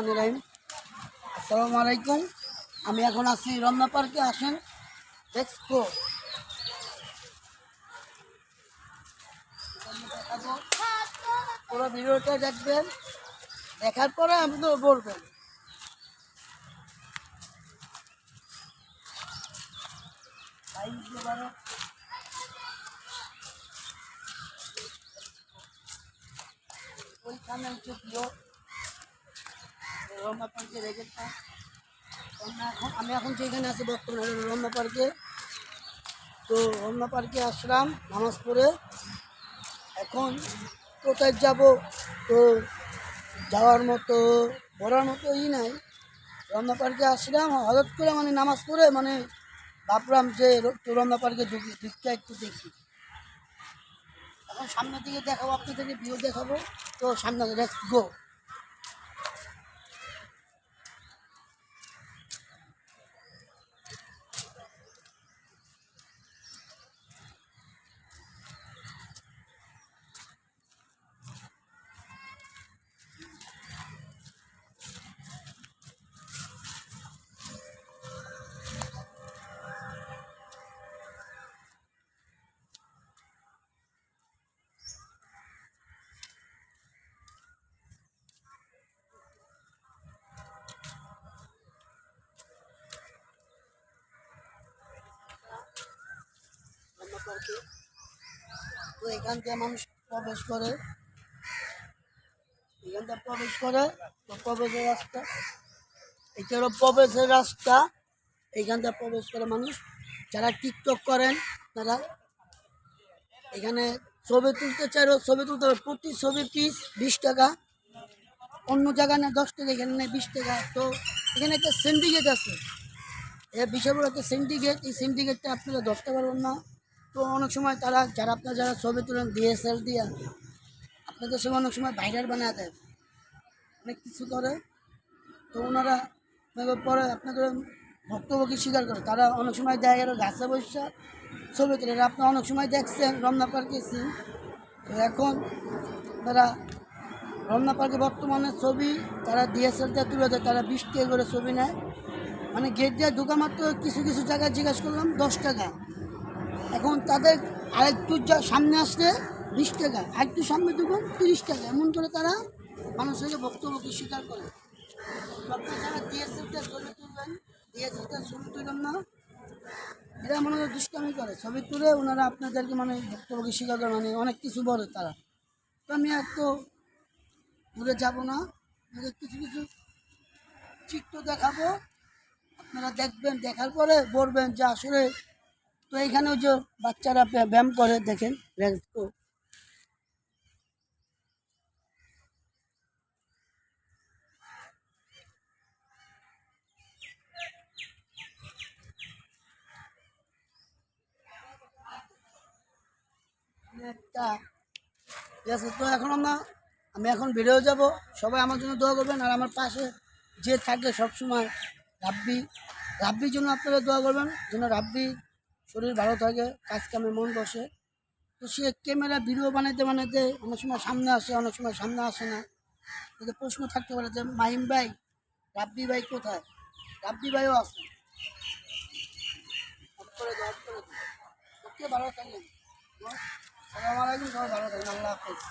রহমানির রহিম। আসসালামু আলাইকুম। আমি এখন আছি রমনা পার্কে। আসেন দেখো, পুরো ভিডিওটা দেখবেন, দেখার পরে আপনি তো বলবেন। ওইখানে হচ্ছে প্রিয় রমনা পার্কে রেখেছে। আমি এখন যেখানে আছি বর্তমানে রমনা পার্কে। তো রমনা পার্কে আসলাম নামাজ পড়ে। এখন কোথায় যাব, তো যাওয়ার মতো বলার মতো নাই। রমনা পার্কে আসলাম হঠাৎ করে, নামাজ পড়ে ভাবলাম যে রমনা পার্কে ঢুকতে একটু দেখি। এখন সামনের দিকে দেখাবো, আপনাদেরকে ভিউ দেখাবো। তো সামনে লেটস গো। রমনা পার্কে তো এখান থেকে মানুষ প্রবেশ করে, তো প্রবেশের রাস্তা, এটা হলো প্রবেশের রাস্তা। এখান থেকে প্রবেশ করে মানুষ যারা টিকটক করেন তারা এখানে ছবি তুলতে চাইলেও ছবি তুলতে হবে। প্রতি ছবি পিস 20 টাকা, অন্য জায়গায় নেয় 10 টাকা, এখানে নেয় 20 টাকা। তো এখানে একটা সিন্ডিকেট আছে, এর বিশাল বড় একটা সিন্ডিকেট। এই সিন্ডিকেটটা আপনারা ধরতে পারবেন না। তো অনেক সময় তারা যারা ছবি তুলেন ডিএসএল দিয়ে, আপনাদের সঙ্গে অনেক সময় ভাইরাল বানায় দেয়, অনেক কিছু করে। তো ওনারা পরে আপনাদের ভক্তভোগী স্বীকার করে। তারা অনেক সময় দেখা গেল গাছে বসে ছবি তুলে, আপনারা অনেক সময় দেখছেন রমনা পার্কে সিন। তো এখন তারা রমনা পার্কে বর্তমানে ছবি তারা ডিএসএল দিয়ে তুলে দেয়, তারা 20 টাকা করে ছবি নেয়। গেট দিয়ে ঢোকা মাত্র কিছু কিছু জায়গায় জিজ্ঞাসা করলাম 10 টাকা। এখন তাদের আরেকটু সামনে আসলে 20 টাকা, আরেকটু সামনে ঢুকুন 30 টাকা, এমন করে তারা মানুষকে বক্তব্যকে স্বীকার করে। আপনারা যারা ডিএসএলটা ছবি তুলবেন, ডিএসএলটা ছবি তুলবেন না, এরা মনে হয় দুষ্টামি করে। ছবি তুলে ওনারা আপনাদেরকে বক্তব্যকে স্বীকার করে, অনেক কিছু বলে তারা। তো আমি এত দূরে যাব না, কিছু কিছু চিত্র দেখাবো, আপনারা দেখবেন, দেখার পরে বলবেন যে আসলে। তো এইখানেও যে বাচ্চারা ব্যায়াম করে দেখেন, একটা ঠিক আছে। তো এখন আমি এখন বেরিয়েও যাব, সবাই আমার জন্য দোয়া করবেন। আর আমার পাশে যে থাকে সবসময় রাব্বির জন্য আপনারা দোয়া করবেন, যেন রাব্বি শরীর ভালো থাকে, কাজ কামে মন বসে। তো সে ক্যামেরা ভিডিও বানাইতে বানাইতে অনেক সময় সামনে আসে, অনেক সময় সামনে আসে না। তাদের প্রশ্ন থাকতে পারে যে মাহিম ভাই, রাব্বি ভাই কোথায়? রাব্বি ভাইও আছে। ওকে, ভালো থাকবেন। সালাম আলাইকুম, সবাই ভালো থাকবেন। আল্লাহ হাফেজ।